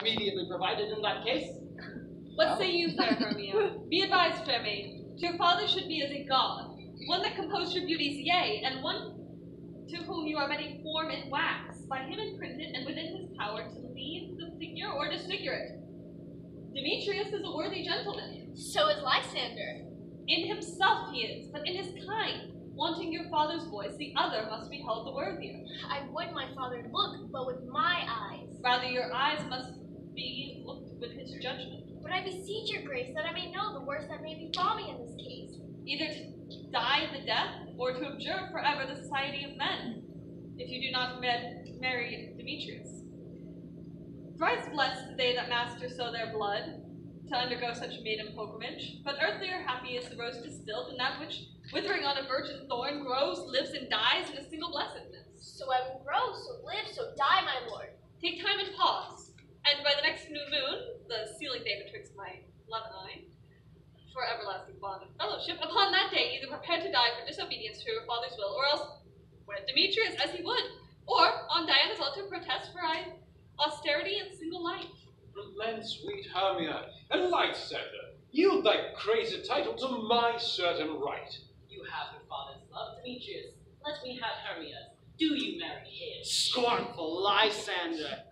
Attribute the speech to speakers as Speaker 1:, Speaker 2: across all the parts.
Speaker 1: immediately provided in that case.
Speaker 2: What say you, fair Hermia? Be advised, fair maid. Your father should be as a god, one that composed your beauties, yea, and one to whom you are many form in wax, by him imprinted and within his power to leave the figure or disfigure it. Demetrius is a worthy gentleman.
Speaker 3: So is Lysander.
Speaker 2: In himself he is, but in his kind. Wanting your father's voice, the other must be held the worthier.
Speaker 3: I would my father look, but with my eyes.
Speaker 2: Rather, your eyes must be looked with his judgment.
Speaker 3: But I beseech your grace that I may know the worst that may befall me in this case.
Speaker 2: Either to die the death, or to abjure forever the society of men, if you do not marry Demetrius. Thrice blessed they that master so their blood, to undergo such maiden pilgrimage, but earthlier happy is the rose distilled, and that which, withering on a virgin thorn, grows, lives, and dies in a single blessedness.
Speaker 3: So I will grow, so live, so die, my lord.
Speaker 2: Take time and pause, and by the next new moon, the sealing day betwixt my love and I, for everlasting bond of fellowship, upon that day either prepare to die for disobedience to your father's will, or else wed Demetrius as he would, or on Diana's altar protest for austerity and single life.
Speaker 4: Relent, sweet Hermia, and Lysander, yield thy crazy title to my certain right.
Speaker 1: You have your father's love, Demetrius. Let me have Hermia's. Do you marry his?
Speaker 5: Scornful Lysander!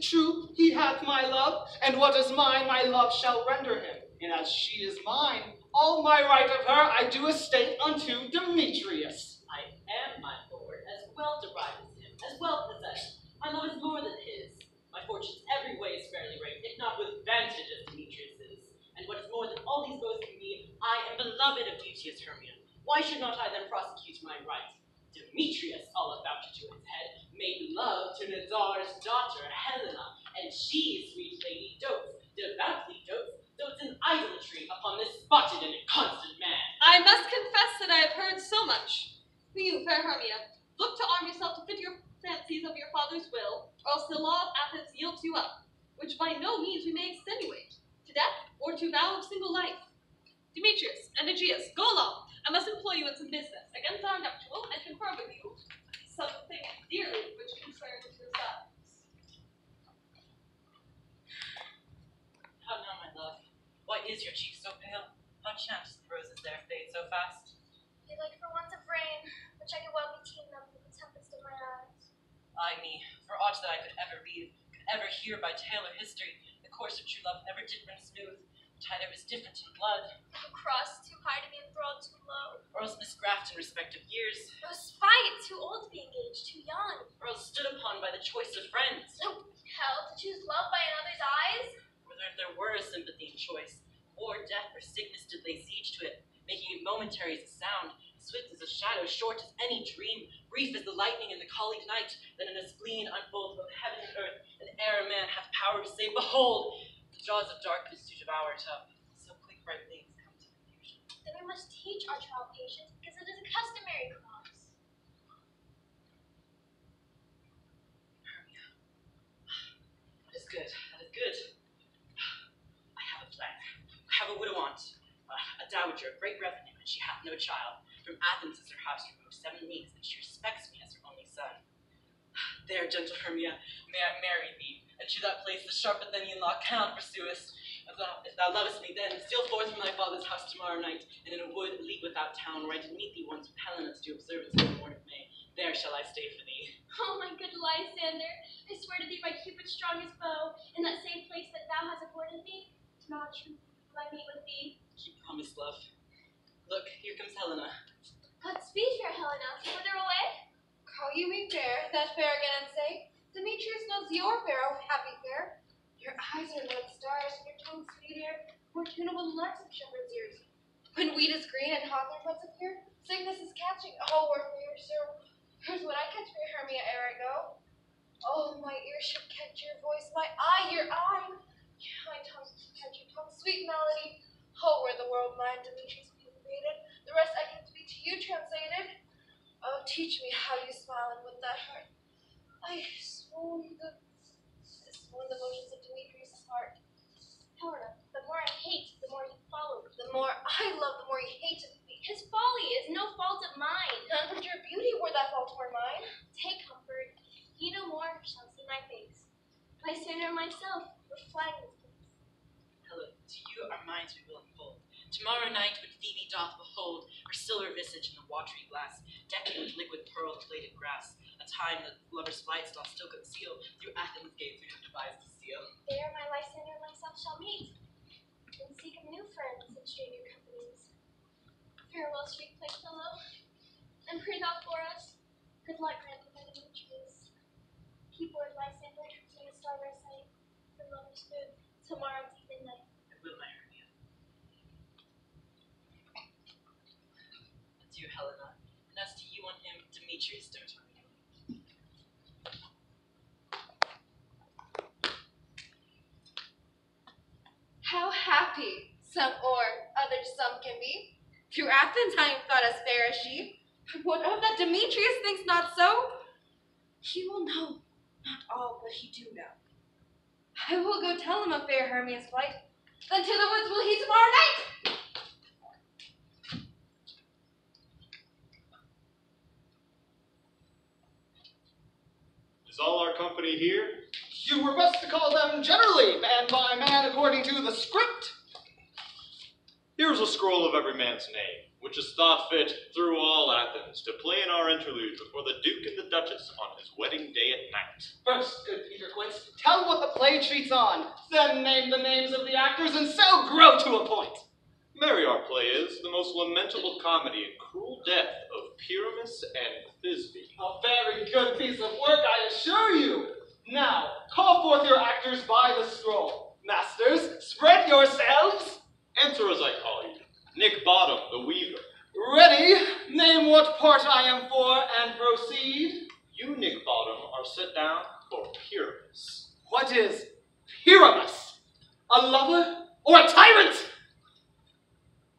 Speaker 5: True, he hath my love, and what is mine my love shall render him. And as she is mine, all my right of her I do estate unto Demetrius.
Speaker 1: I am, my lord, as well derived as him, as well possessed. My love is more than his. My fortunes every way is fairly right, if not with advantage as Demetrius's. And what is more than all these boasts can be, I am beloved of beauteous Hermia. Why should not I then prosecute my right? Demetrius, all about to his head, made love to Nazar's daughter, Helena, and she, sweet lady, devoutly dotes in idolatry upon this spotted and inconstant man.
Speaker 2: I must confess that I have heard so much. For you, fair Hermia, look to arm yourself to fit your fancies of your father's will, or else the law of Athens yields you up, which by no means we may extenuate, to death or to vow of single life. Demetrius and Aegeus, go along. I must employ you in some business against our nuptial, and confer with you something dearly which concerns yourselves.
Speaker 6: How now, my love? Why is your cheek so pale? How chanced the roses there fade so fast?
Speaker 3: They like for want of rain, which I could well be teemed up with the tempest in my eyes.
Speaker 6: Ay me, for aught that I could ever read, could ever hear by tale or history, the course of true love never did run smooth. Either is different in blood,
Speaker 3: A cross too high to be enthralled too low.
Speaker 6: or else misgraft in respective years,
Speaker 3: Or spite, too old to be engaged, too young.
Speaker 6: or else stood upon by the choice of friends.
Speaker 3: So, hell, to choose love by another's eyes?
Speaker 6: Whether if there were a sympathy in choice, or death or sickness did lay siege to it, making it momentary as a sound, swift as a shadow, short as any dream, brief as the lightning in the colleague night, that in a spleen unfolds both heaven and earth, and ere man hath power to say, behold, the jaws of darkness do devour it up. So quick bright things come to confusion.
Speaker 3: Then we must teach our child patience, because it is a customary cross.
Speaker 6: Hermia. That is good, that is good. I have a plan. I have a widow aunt, a dowager of great revenue, and she hath no child. From Athens is her house removed 7 leagues, and she respects me as her only son. There, gentle Hermia, may I marry thee, and to that place the sharp Athenian law cannot pursue us. If thou lovest me, then steal forth from thy father's house tomorrow night, and in a wood a league without town, where I did meet thee once with Helena to do observance of the morn of May. There shall I stay for thee.
Speaker 3: Oh, my good Lysander, I swear to thee by Cupid's strongest bow, in that same place that thou hast appointed me, tomorrow truth will I meet with thee.
Speaker 6: Keep promise, love. Look, here comes Helena.
Speaker 3: Godspeed, fair Helena. Whither away?
Speaker 7: Call you me fair, that fair again and say, Demetrius knows your fair, oh happy fair. Your eyes are like stars, and your tongue sweet air, more tunable than larks of shepherd's ears. When wheat is green and hawthorn buds appear, sickness is catching, oh where for your sir, where's when I catch fair Hermia ere I go? Oh, my ear should catch your voice, my eye your eye, my tongue should catch your tongue, sweet melody. Oh, where the world mind Demetrius be invaded, the rest I can speak to you translated. Oh, teach me how you smile and with that heart. I swoon the motions of Demetrius' heart.
Speaker 3: Helena, the more I hate, the more he follows.
Speaker 7: The more I love, the more he hated me.
Speaker 3: His folly is no fault of mine.
Speaker 7: None but your beauty were that fault were mine.
Speaker 3: Take comfort. He no more shall see my face. Lysander myself We're flying this place.
Speaker 6: Helen, to you our minds we will unfold. Tomorrow night when Phoebe doth behold her silver visage in the watery glass, decking with liquid pearl-plated grass, a time that lovers' flights doth still conceal, through Athens' gates we have devised a seal.
Speaker 3: There my Lysander and myself shall meet, and seek of new friends and stranger companies. Farewell, sweet playfellow, and pray thou for us. Good luck granted by the Demetrius. Keep word, Lysander, to the star our sight, for lovers' food, tomorrow deep midnight.
Speaker 6: I will, my Hermia. Adieu, Helena, and as to you and him, Demetrius, don't hurry.
Speaker 7: How happy some others some can be. Through Athens I am thought as fair as she. What of that Demetrius thinks not so? He will know not all, but he do know. I will go tell him of fair Hermia's flight. Then to the woods will he tomorrow night.
Speaker 8: Is all our company here?
Speaker 5: You were best to call them generally, man by man, according to the script.
Speaker 8: Here's a scroll of every man's name, which is thought fit through all Athens to play in our interlude before the Duke and the Duchess on his wedding day at night.
Speaker 5: First, good Peter Quince, tell what the play treats on, then name the names of the actors, and so grow to a point.
Speaker 8: Merry our play is, the most lamentable comedy and cruel death of Pyramus and Thisbe.
Speaker 5: A very good piece of work, I assure you. Now, call forth your actors by the scroll. Masters, spread yourselves.
Speaker 8: Enter as I call you, Nick Bottom, the weaver.
Speaker 5: Ready, name what part I am for, and proceed.
Speaker 8: You, Nick Bottom, are set down for Pyramus.
Speaker 5: What is Pyramus? A lover or a tyrant?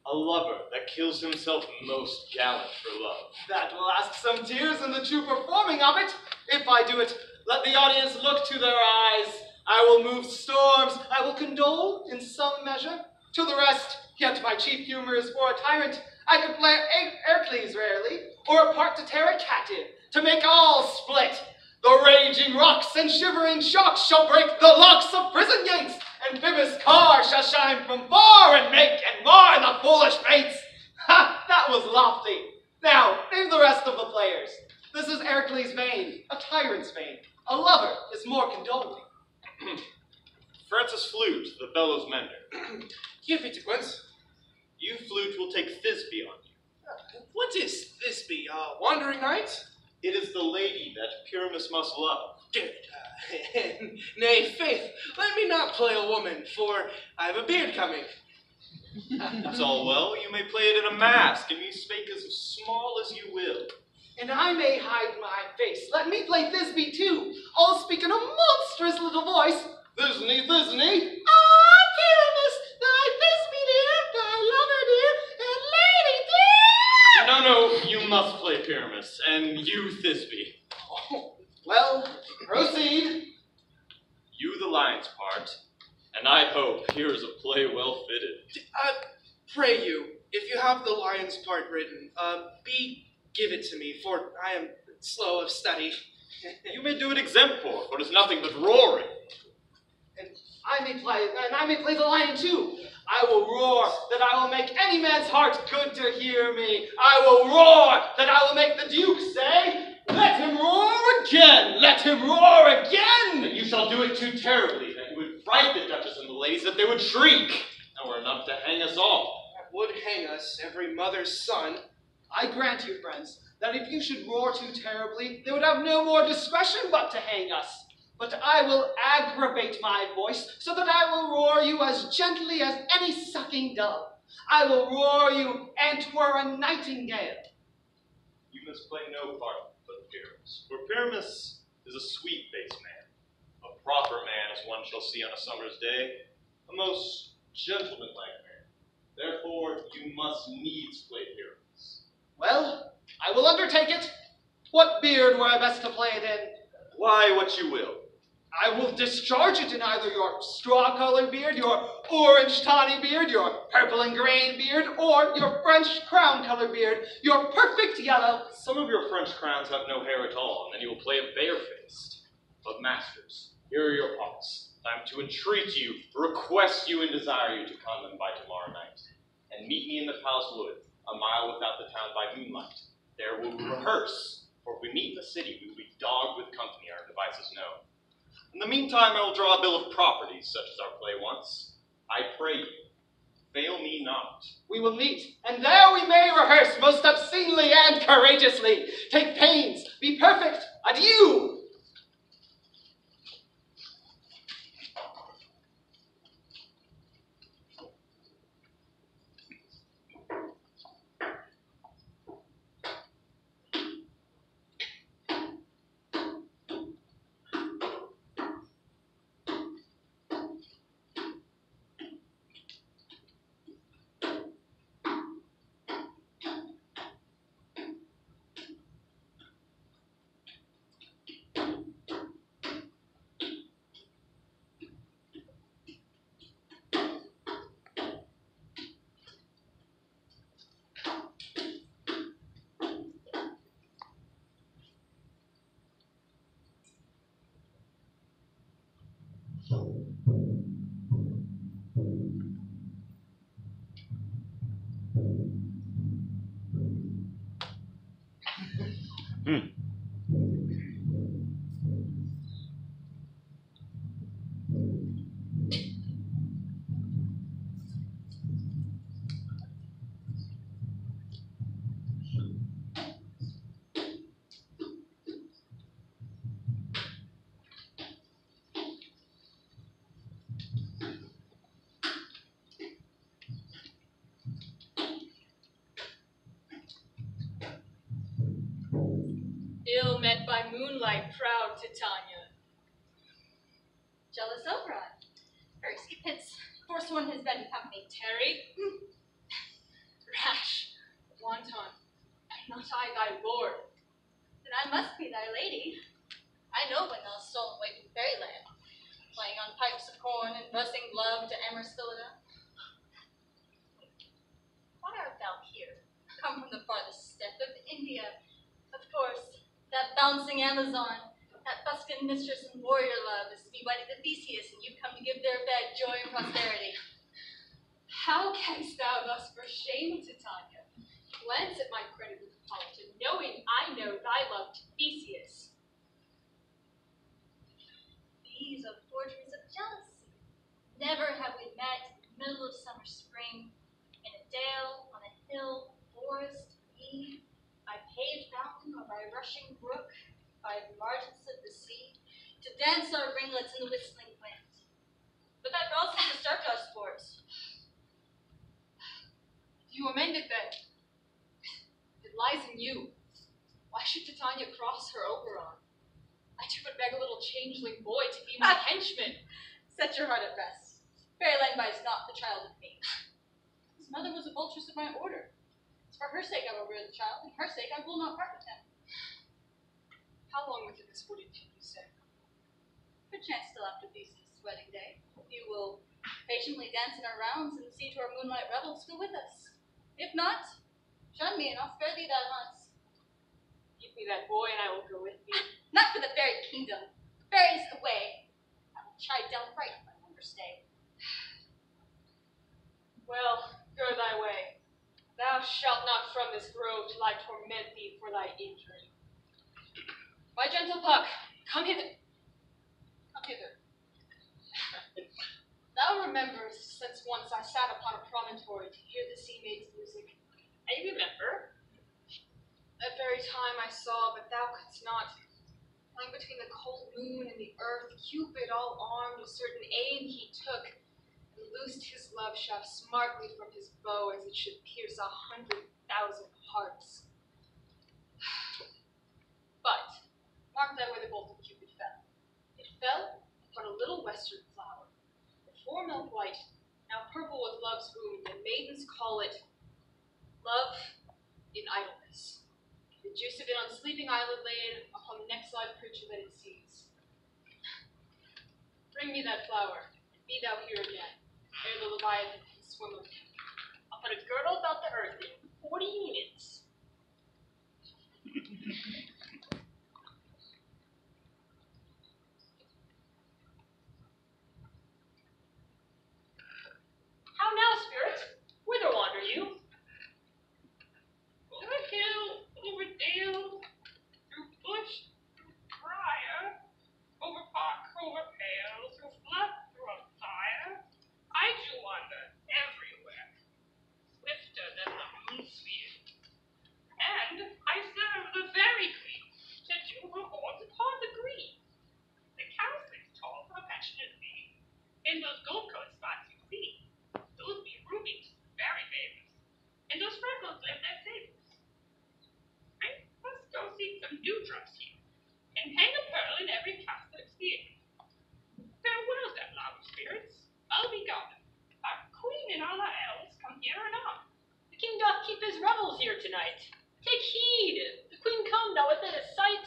Speaker 8: A lover that kills himself most gallant for love.
Speaker 5: That will ask some tears in the true performing of it. If I do it, let the audience look to their eyes. I will move storms. I will condole in some measure. To the rest, yet my chief humor is for a tyrant. I could play Hercules rarely, or a part to tear a cat in, to make all split. The raging rocks and shivering shocks shall break the locks of prison gates, and Phoebus' car shall shine from far and make and mar the foolish fates. Ha! That was lofty. Now, name the rest of the players. This is Hercules' vein, a tyrant's vein. A lover is more condoling.
Speaker 8: Francis Flute, the bellows mender.
Speaker 9: Here, Peter Quince.
Speaker 8: You, Flute, will take Thisbe on you.
Speaker 9: What is Thisbe, a wandering knight?
Speaker 8: It is the lady that Pyramus must love.
Speaker 9: Good. Nay, faith, let me not play a woman, for I have a beard coming.
Speaker 8: It's all well. You may play it in a mask, and you speak as small as you will.
Speaker 5: And I may hide my face. Let me play Thisbe too. I'll speak in a monstrous little voice. Thisne, Thisne. Ah, Pyramus, thy Thisbe dear, thy lover dear, and lady dear.
Speaker 8: No, you must play Pyramus, and you Thisbe.
Speaker 5: Oh, well, proceed.
Speaker 8: You the lion's part, and I hope here is a play well fitted.
Speaker 9: Pray you, if you have the lion's part written, give it to me, for I am slow of study.
Speaker 8: You may do it exempore, for it is nothing but roaring.
Speaker 5: And I may play the lion too. I will roar that I will make any man's heart good to hear me. I will roar that I will make the Duke say, let him roar again, let him roar again.
Speaker 8: And you shall do it too terribly, that you would fright the Duchess and the ladies, that they would shriek, and were enough to hang us all.
Speaker 9: That would hang us, every mother's son.
Speaker 5: I grant you, friends, that if you should roar too terribly, they would have no more discretion but to hang us. But I will aggravate my voice, so that I will roar you as gently as any sucking dove. I will roar you, and 'twere a nightingale.
Speaker 8: You must play no part but Pyramus, for Pyramus is a sweet-faced man, a proper man as one shall see on a summer's day, a most gentlemanlike man. Therefore, you must needs play Pyramus.
Speaker 5: Well, I will undertake it. What beard were I best to play it in?
Speaker 8: Why, what you will.
Speaker 5: I will discharge it in either your straw-colored beard, your orange tawny beard, your purple and grain beard, or your French crown-colored beard, your perfect yellow.
Speaker 8: Some of your French crowns have no hair at all, and then you will play it barefaced. But masters, here are your parts. Time to entreat you, request you, and desire you to come by tomorrow night, and meet me in the palace wood, a mile without the town by moonlight. There we will rehearse, for if we meet in the city, we will be dogged with company, our devices know. In the meantime, I will draw a bill of properties, such as our play wants. I pray you, fail me not.
Speaker 5: We will meet, and there we may rehearse most obscenely and courageously. Take pains, be perfect, adieu!
Speaker 2: Ill met by moonlight, proud Titania.
Speaker 7: Jealous Oberon. Thirsty Pits, forsworn his bed and company.
Speaker 2: Terry, rash, wanton, am not I thy lord?
Speaker 7: Then I must be thy lady. I know when thou stolen away from fairyland, playing on pipes of corn and bussing love to amorous Phillida. Why art thou here? Come from the farthest steppe of India. Of course, that bouncing Amazon, that buskin mistress and warrior love is to be wedded to Theseus, and you've come to give their bed joy and prosperity.
Speaker 2: How canst thou thus for shame, Titania, glance at my credit with Hippolyta, knowing I know thy love to Theseus?
Speaker 7: These are forgeries of jealousy. Never have we met in the middle of summer spring, in a dale, on a hill, forest, mead, by paved fountain or by rushing brook, by the margins of the sea, to dance our ringlets in the whistling wind. But that also disturbed our sports.
Speaker 2: You amend it then. It lies in you. Why should Titania cross her Oberon? I do but beg a little changeling boy to be my henchman.
Speaker 7: Set your heart at rest. Fairyland bides not the child of me. His mother was a vulturess of my order. It's for her sake I will rear the child, and her sake I will not part with him.
Speaker 2: How long within this wooded pit, you say?
Speaker 7: Perchance till after Theseus' wedding day. You will patiently dance in our rounds and see to our moonlight revels go with us. If not, shun me and I'll spare thee that once.
Speaker 2: Give me that boy and I will go with thee.
Speaker 7: Not for the fairy kingdom. The fairies away. I will chide down right if I longer stay.
Speaker 2: Well, go thy way. Thou shalt not from this grove till I torment thee for thy injury. My gentle Puck, come hither. Come hither. Thou rememberest since once I sat upon a promontory to hear the sea maid's music.
Speaker 1: I remember.
Speaker 2: That very time I saw, but thou couldst not. Lying between the cold moon and the earth, Cupid, all armed, with certain aim he took, and loosed his love shaft smartly from his bow as it should pierce 100,000 hearts. But mark thy where the bolt of Cupid fell. It fell upon a little western flower, before milk white, now purple with love's wound, and maidens call it love in idleness. The juice of it on sleeping eyelid laid, upon the next live creature that it sees. Bring me that flower, and be thou here again, ere the Leviathan can swim with him.
Speaker 1: I'll put a girdle about the earth in 40 minutes. here tonight. Take heed, the queen come now within his sight.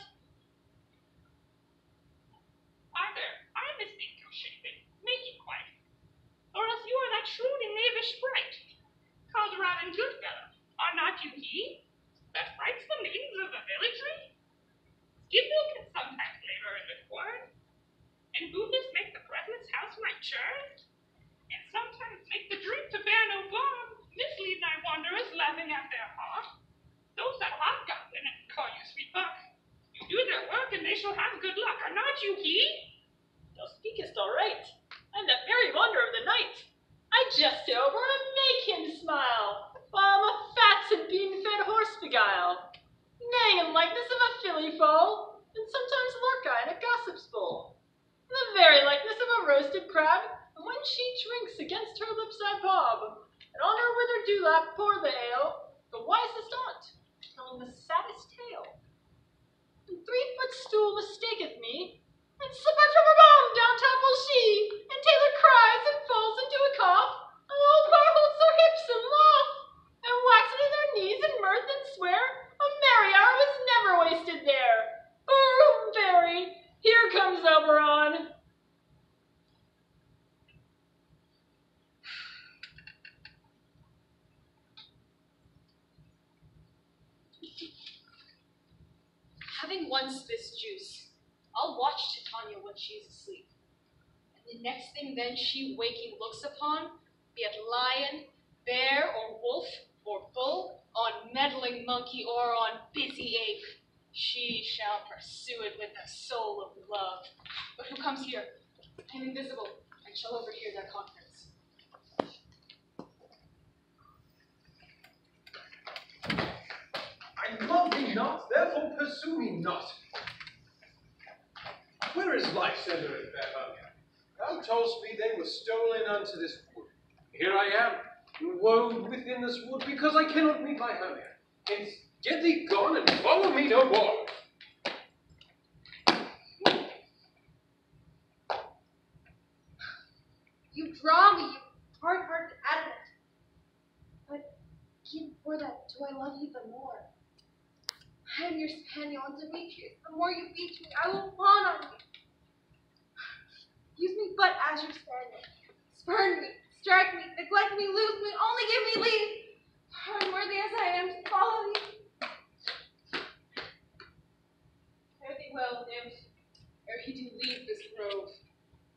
Speaker 10: Hi there, I mistake your shaping. Make it quiet. Or else you are that truly knavish sprite. Calderon and Goodfellow, are not you he? That writes the names of the villagery? Skipper can sometimes labor in the corn, and Boobus make the breathless housewright churn, and sometimes make the drink to bear no bond, mislead thy wanderers laughing at their harm. Those that hobgoblin and call you sweet buck, you do their work and they shall have good luck, are not you he?
Speaker 1: Thou speakest all right. I'm that very wonder of the night. I jest over and make him smile, while I'm a fats and bean-fed horse beguile, neighing in likeness of a filly foal, and sometimes lurk I in a gossip's bowl, in the very likeness of a roasted crab, and when she drinks against her lips I bob, and on her withered dewlap pour the ale, the wisest aunt, telling the saddest tale. And 3-foot stool mistaketh me, and slippeth from her bone down topples she, and Taylor cries and falls into a cough, and old Par holds their hips and laugh, and waxen in their knees in mirth and swear, a merry hour was never wasted there. Oh, Fairy, here comes Oberon.
Speaker 7: Having once this juice, I'll watch Titania when she is asleep. And the next thing then she waking looks upon, be it lion, bear, or wolf, or bull, on meddling monkey, or on busy ape, she shall pursue it with the soul of love. But who comes here? I am invisible, and shall overhear their conference.
Speaker 4: I love thee not, therefore pursue me not. Where is Lysander and fair Hermia? Thou toldst me they were stolen unto this wood. Here I am, woe within this wood, because I cannot meet my Hermia. Hence, get thee gone and follow me no more.
Speaker 7: You draw me, you hard-hearted adamant. But even for that, do I love you the more? I am your spaniel, and Demetrius, the more you beat me, I will fawn on you. Use me but as your spaniel. Spurn me, strike me, neglect me, lose me, only give me leave. Unworthy as I am to follow you. Fare thee well, nymph, ere he do leave this grove.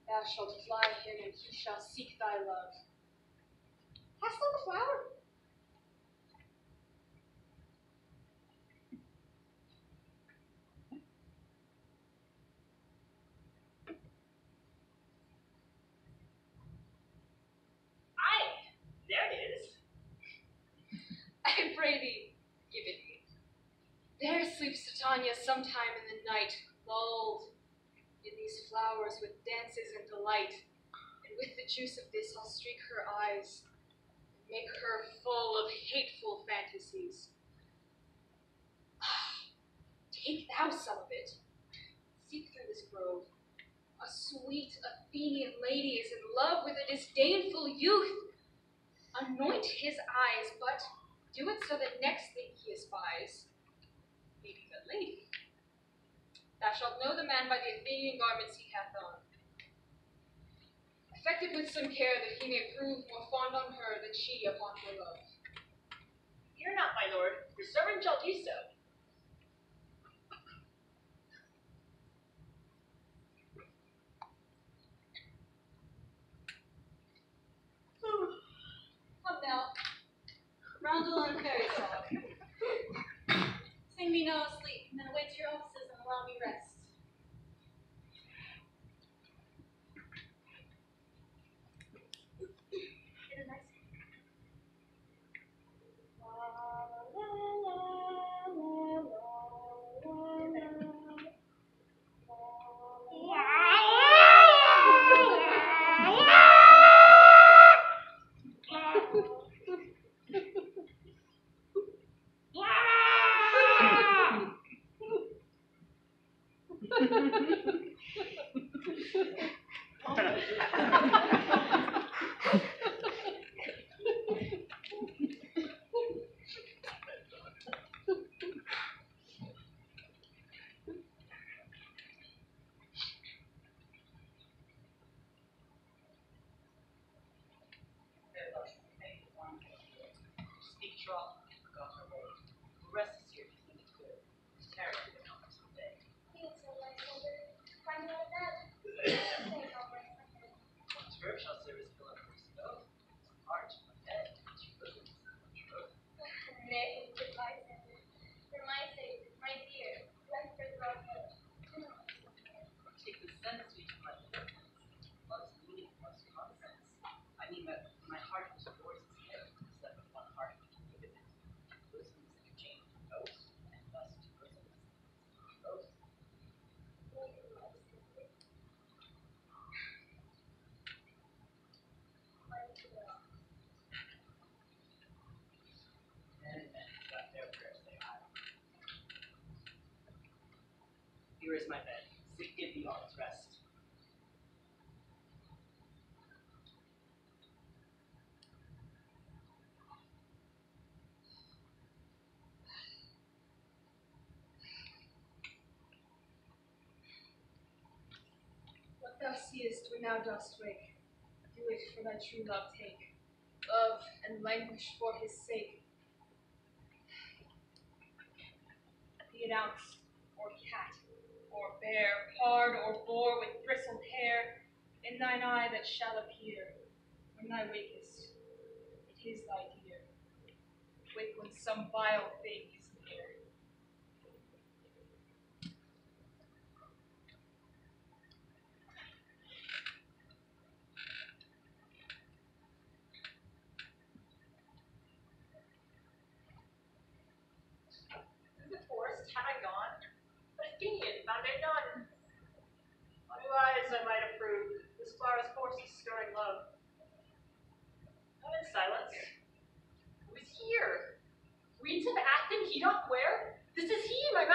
Speaker 7: Thou shalt fly him, and he shall seek thy love. Hast thou the flower?
Speaker 1: Aye, there it is.
Speaker 7: I pray thee, give it me. There sleeps Titania sometime in the night, lulled in these flowers with dances and delight. And with the juice of this I'll streak her eyes, and make her full of hateful fantasies. Take thou some of it. Seek through this grove. A sweet Athenian lady is in love with a disdainful youth. Anoint his eyes, but do it so the next thing he espies may be the lady. Thou shalt know the man by the Athenian garments he hath on. Effect it with some care, that he may prove more fond on her than she upon her love.
Speaker 1: Fear not, my lord, your servant shall do so.
Speaker 2: Come now, roundel and fairy song. Sing me no asleep, and then await your offices and allow me rest. It is nice. La la la la
Speaker 6: after all, forgot her word. We'll rest this here if you think it's good. Carry it to the mountains someday.
Speaker 3: Thanks, Lysander. Find me like that. Thank God, Lysander.
Speaker 6: One's verb shall serve as a pillow for his stone, his heart, my head, two bosoms, one troth.
Speaker 3: Nay, good Lysander. For my sake, my dear, rest for Throgmorton. Do not listen to me.
Speaker 6: Take the sense we can let the love's meaning, love's consense. I mean that my heart was yours as head, slept with one heart with it. Bosoms interchange oaths, and thus two bosoms. Oaths.
Speaker 3: Nay, good Lysander. My dear.
Speaker 6: Men and men got their prayers they hide. Here is my bed. Sit, give me all its rest.
Speaker 11: What thou seest when thou dost wake, do it for thy true love take. Love and languish for his sake. Be it ounce, or cat, or bear, pard or boar with bristled hair, in thine eye that shall appear, when thou wakest, it is thy dear. Wake when some vile thing is near.
Speaker 12: Through the forest had I gone, but Athenian found it none. On whose eyes I might approve this flower's forces stirring love. Not in silence. Who is here? Greets of Athens he doth wear? This is he, my